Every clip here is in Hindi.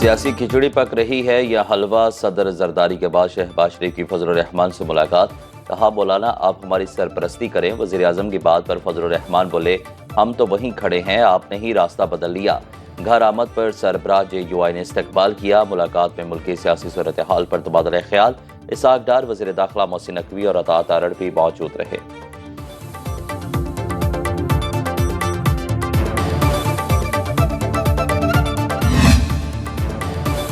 सियासी खिचड़ी पक रही है या हलवा। सदर जरदारी के बाद शहबाज शरीफ की फजल रहमान से मुलाकात। कहा मौलाना आप हमारी सरपरस्ती करें। वजीर आजम की बात पर फजल रहमान बोले हम तो वहीं खड़े हैं, आपने ही रास्ता बदल लिया। घर आमद पर सरबराह JUI ने इस्तकबाल किया। मुलाकात में मुल्क की सियासी सूरत हाल पर तबादला ख्याल। इसाक डार, वजीर दाखिला मोहसिन नकवी और अतात अरड़ भी मौजूद रहे।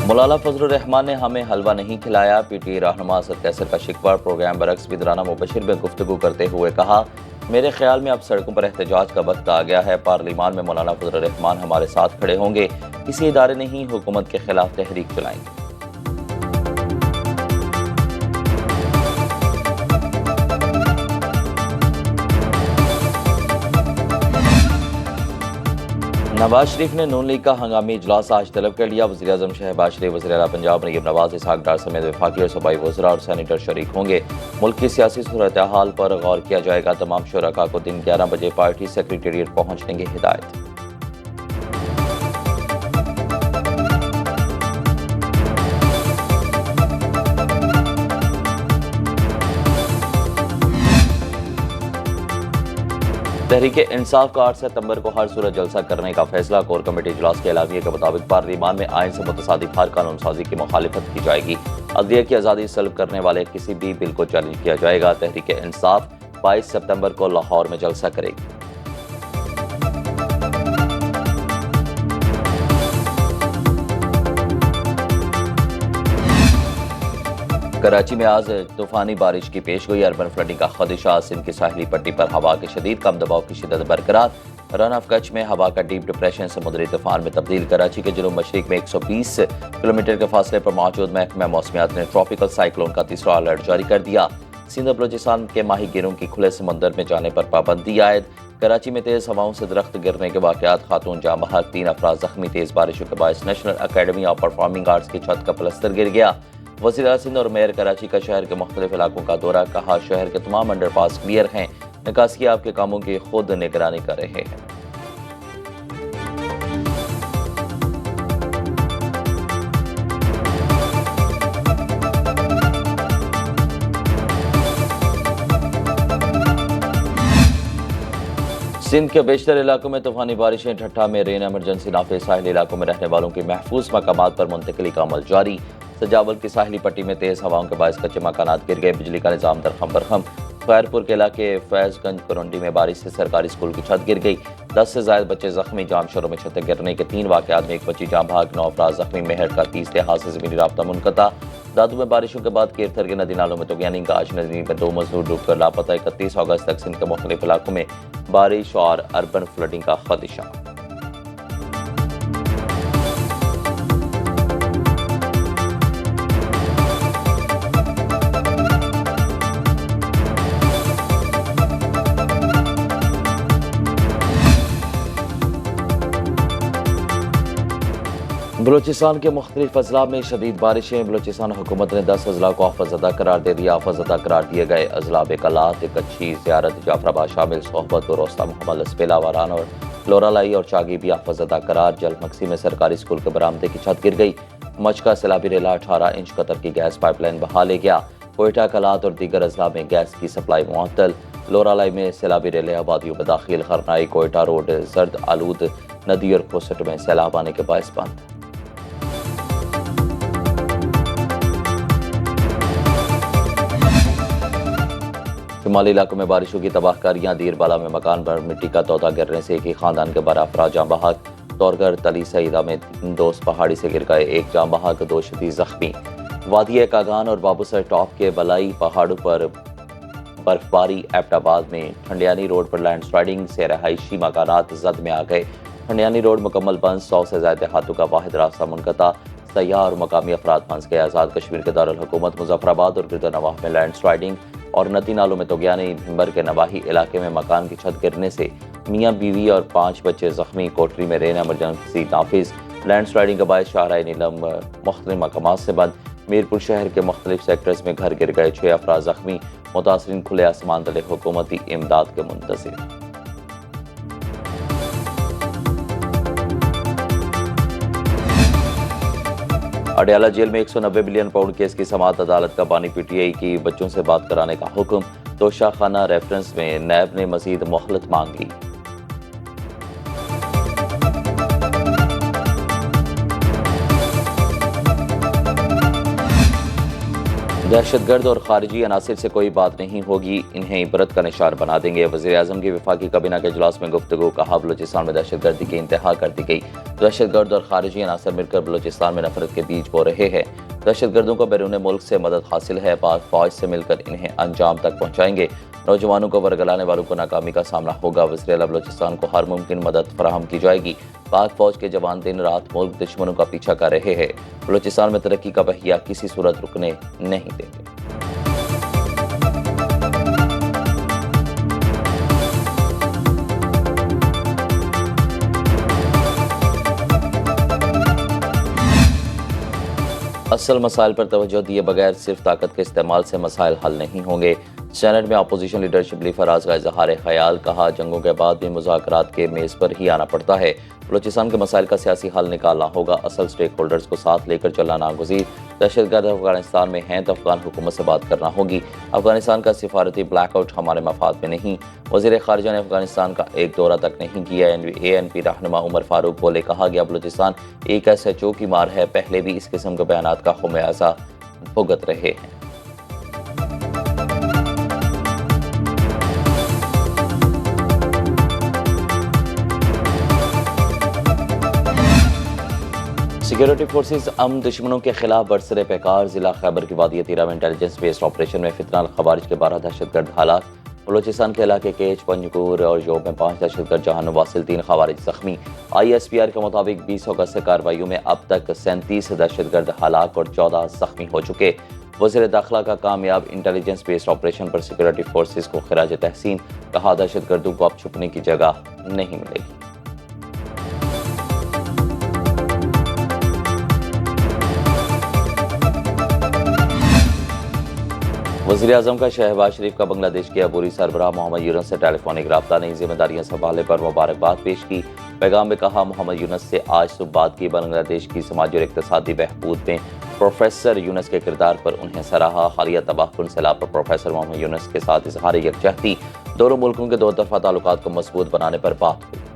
मौलाना फजल रहमान ने हमें हलवा नहीं खिलाया। PTI रहनुमा असद कैसर का शिकवा। प्रोग्राम बरक्स बिदराना मुबशिर में गुफ्तगू करते हुए कहा मेरे ख्याल में अब सड़कों पर एहतजाज का वक्त आ गया है। पार्लियामान में मौलाना फजल रहमान हमारे साथ खड़े होंगे। किसी इदारे ने ही हुकूमत के खिलाफ तहरीक चलाएंगे। नवाज शरीफ ने नून लीग का हंगामी इजलास आज तलब कर लिया। वज़ीर आज़म शहबाज शरीफ, वज़ीर आला पंजाब मरीम नवाज, इसहाक डार समेत वफाकी और सूबाई वज़रा और सेनेटर शरीक होंगे। मुल्क की सियासी सूरत हाल पर गौर किया जाएगा। तमाम शुरका को दिन 11 बजे पार्टी सेक्रेटेरिएट पहुंचने की हिदायत। तहरीक इंसाफ का 8 सितंबर को हर सूरत जलसा करने का फैसला। कोर कमेटी इजलास के एलामिया के मुताबिक पार्लियामान में आइन से मुतसादिफ हर कानून साजी की मुखालिफत की जाएगी। अदलिया की आज़ादी सल्ब करने वाले किसी भी बिल को चैलेंज किया जाएगा। तहरीक इंसाफ 22 सितंबर को लाहौर में जलसा करेगी। कराची में आज तूफानी बारिश की पेशगोई। अर्बन फ्लडिंग का खदशा। सिंध की साहली पट्टी पर हवा के शदीद कम दबाव की शिदत बरकरार। रन ऑफ कच्छ में हवा का डीप डिप्रेशन समुद्री तूफान में तब्दील। कराची के जुनूब मशरिक में 120 किलोमीटर के फासले पर मौजूद महकमा मौसमियात ने ट्रॉपिकल साइक्लोन का तीसरा अलर्ट जारी कर दिया। सिंध और बलूचिस्तान के माहीगीरों की खुले समंदर में जाने पर पाबंदी आयद। कराची में तेज हवाओं से दरख्त गिरने के वाकयात। खातून जाँ बहक, 3 अफराद जख्मी। तेज बारिशों के बायस national academy of performing arts की छत का प्लस्तर गिर गया। वज़ीर आला सिंध और मेयर कराची का शहर के मुख्तलिफ इलाकों का दौरा। कहा शहर के तमाम अंडरपास क्लियर हैं। निकासियाब के कामों की खुद निगरानी कर रहे हैं। सिंध के बेशतर इलाकों में तूफानी बारिशें। ठट्ठा में रेन एमरजेंसी नाफिज। साहिली इलाकों में रहने वालों की महफूज मकामात पर मुंतकिली का अमल जारी। सजावल की साहिली पट्टी में तेज हवाओं के बायस कच्चे मकानात गिर गए। बिजली का निजाम दरखम बरखम। खैरपुर के इलाके फैजगंज करंडी में बारिश से सरकारी स्कूल की छत गिर गई। 10 से ज्यादा बच्चे जख्मी। जाम शहरों में छतें गिरने के 3 वाकयात में 1 बच्ची जाम भाग, 9 अफराद जख्मी। मेहर का 30 लिहाज से जमीनी राब्ता मुनक़ता। दादू में बारिशों के बाद केरथर के नदी नालों में तुगयानी का। आज नदी में 2 मजदूर डूबकर लापता। 31 अगस्त तक सिंध के मुख्तलिफ इलाकों में बारिश और अर्बन फ्लडिंग का खदशा। बलूचिस्तान के मुख्तलिफ अजला में शदीद बारिशें। बलूचिस्तान हुकूमत ने 10 अजला को आफतज़दा करार दे दिया। आफतज़दा करार दिए गए अजला बेकलात, कच्छी, ज़ियारत, जाफराबाद शामिल। सोहबत और रोस्ता मोहम्मद लसपेला, वारान और लोरालाई और चागी भी आफतज़दा करार। जलमक्सी में सरकारी स्कूल के बरामदे की छत गिर गई। मचका सैलाबी रेला 18 इंच कतर की गैस पाइपलाइन बहा ले गया। कोयटा, कलात और दीगर अजला में गैस की सप्लाई मुअत्तल। लोरालाई में सैलाबी रेले आबादियों में दाखिल। खरनाई कोयटा रोड जर्द आलूद नदी और कोसट में सैलाब आने के बायस बंद। शुमाली इलाकों में बारिशों की तबाहकारियां। दीरबाला में मकान पर मिट्टी का तोता गिरने से एक ही खानदान के 12 अफराद जाँ बहक। तौरगर तली सईदा में 3 दोस्त पहाड़ी से गिर गए, 1 जाँ बहक, 2 शदीद जख्मी। वादी कागान और बाबूसर टॉप के बलाई पहाड़ों पर बर्फबारी। एबटाबाद में ठंडियानी रोड पर लैंडस्लाइडिंग से रहायशी मकानात जद में आ गए। ठंडियानी रोड मुकम्मल बंद। 100 से ज्यादा देहातों का वाहिद रास्ता मुनक़ता। सयाह और मकामी अफराद फंस गए। आज़ाद कश्मीर के दारुल हुकूमत मुजफ्फराबाद और गिरदनवाह में लैंडस्लाइडिंग और नदी नालों में तुगयानी। भिंबर के नवाही इलाके में मकान की छत गिरने से मियाँ बीवी और 5 बच्चे जख्मी। कोटरी में रेन एमरजेंसी नाफिज। लैंडस्लाइडिंग का बायस शाहराह नीलम मुख्तलिफ मकामात से बंद। मीरपुर शहर के मुख्तलिफ सेक्टर्स में घर गिर गए, 6 अफराद जख्मी। मुतासरीन खुले आसमान तले हुकूमती इमदाद के मुंतज़िर। पटियाला जेल में 190 बिलियन पाउंड केस की समाअत, अदालत का बानी पीटीआई की बच्चों से बात कराने का हुक्म। तोशाखाना रेफरेंस में नैब ने मजीद मोहलत मांग ली। दहशतगर्द और खारिजी अनासिर से कोई बात नहीं होगी, इन्हें इबरत का निशान बना देंगे। वज़ीर-ए-आज़म की वफाकी काबीना के इजलास में गुफ्तगू। कहा, बलूचिस्तान में दहशतगर्दी की इंतहा कर दी गई। दहशतगर्द और खारिजी अनासर मिलकर बलूचिस्तान में नफरत के बीज बो रहे हैं। दहशतगर्दों को बैरून मुल्क से मदद हासिल है, पाक फौज से मिलकर इन्हें अंजाम तक पहुँचाएंगे। नौजवानों को वरगलाने वालों को नाकामी का सामना होगा। वज़ीर-ए-आला बलूचिस्तान को हर मुमकिन मदद फराहम की जाएगी। पाक फौज के जवान दिन रात मुल्क दुश्मनों का पीछा कर रहे हैं। बलूचिस्तान में तरक्की का पहिया किसी सूरत रुकने नहीं देंगे। असल मसाइल पर तवज्जो दिए बगैर सिर्फ ताकत के इस्तेमाल से मसाइल हल नहीं होंगे। सेनेट में अपोजिशन लीडर शिबली फराज का इजहार ख्याल। कहा, जंगों के बाद भी मुज़ाकरात के मेज़ पर ही आना पड़ता है। बलूचिस्तान के मसाइल का सियासी हल निकालना होगा, असल स्टेक होल्डर्स को साथ लेकर चलना नागुज़ीर। दहशतगर्द अफगानिस्तान में हैं तो अफगान हुकूमत से बात करना होगी। अफगानिस्तान का सिफारती ब्लैकआउट हमारे मफाद में नहीं। वज़ीर ख़ारिजा ने अफगानिस्तान का एक दौरा तक नहीं किया। ANP रहनुमा उमर फारूक बोले, कहा गया बलूचिस्तान एक SHO की मार है, पहले भी इस किस्म के बयानात का खुमियाजा भुगत रहे हैं। सिक्योरिटी फोर्सेस दुश्मनों के खिलाफ बरसरे पैकार। जिला खैबर की वादी तीरा में इंटेलिजेंस बेस्ड ऑपरेशन में फितनाल खवारिज के 12 दहशतगर्द हालात। बलूचिस्तान के इलाके केच, पंजगूर और जोब में 5 दहशतगर्द जहान वासिल, 3 खवारिज जख्मी। ISPR के मुताबिक 20 अगस्त से कार्रवाइयों में अब तक 37 दहशतगर्द हलाक और 14 जख्मी हो चुके। वज़ीर दाखिला का कामयाब इंटेलिजेंस बेस्ड ऑपरेशन पर सिक्योरिटी फोर्सेस को खिराज तहसीन। कहा, दहशतगर्दों को अब छुपने की जगह नहीं मिलेगी। वज़ीर-ए-आज़म का शहबाज शरीफ का बांग्लादेश के अबूरी सरबराह मोहम्मद यूनुस से टेलीफोनिक रब्ता, नई जिम्मेदारियां संभालने पर मुबारकबाद पेश की। पैगाम में कहा, मोहम्मद यूनुस से आज सुबह बात की। बांग्लादेश की समाजी और इक़्तिसादी बहबूद में प्रोफेसर यूनुस के किरदार पर उन्हें सराहा। हालिया तबाहकुन सैलाब पर प्रोफेसर मोहम्मद यूनुस के साथ इज़हार यकजहती। दोनों मुल्कों के दो तरफ़ा ताल्लुकात को मजबूत बनाने पर बात हुई।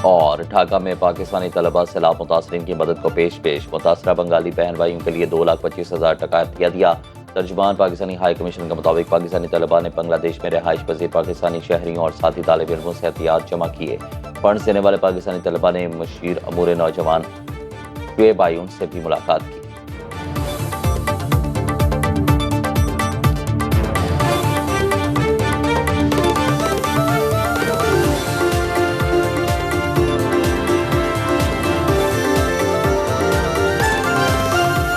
और ढाका में पाकिस्तानी तलबा सैलाब मुतासरीन की मदद को पेश मुतासरा बंगाली बहन भाइयों के लिए 2,25,000 टका अतिया दिया। तर्जुमान पाकिस्तानी हाई कमीशन के मुताबिक पाकिस्तानी तलबा ने बांग्लादेश में रिहाइश पजीर पाकिस्तानी शहरियों और साथी तालिब इल्मों से एहतियात जमा किए। फंड्स देने वाले पाकिस्तानी तलबा ने मुशीर अमूर नौजवान शुएब आयून से भी मुलाकात की।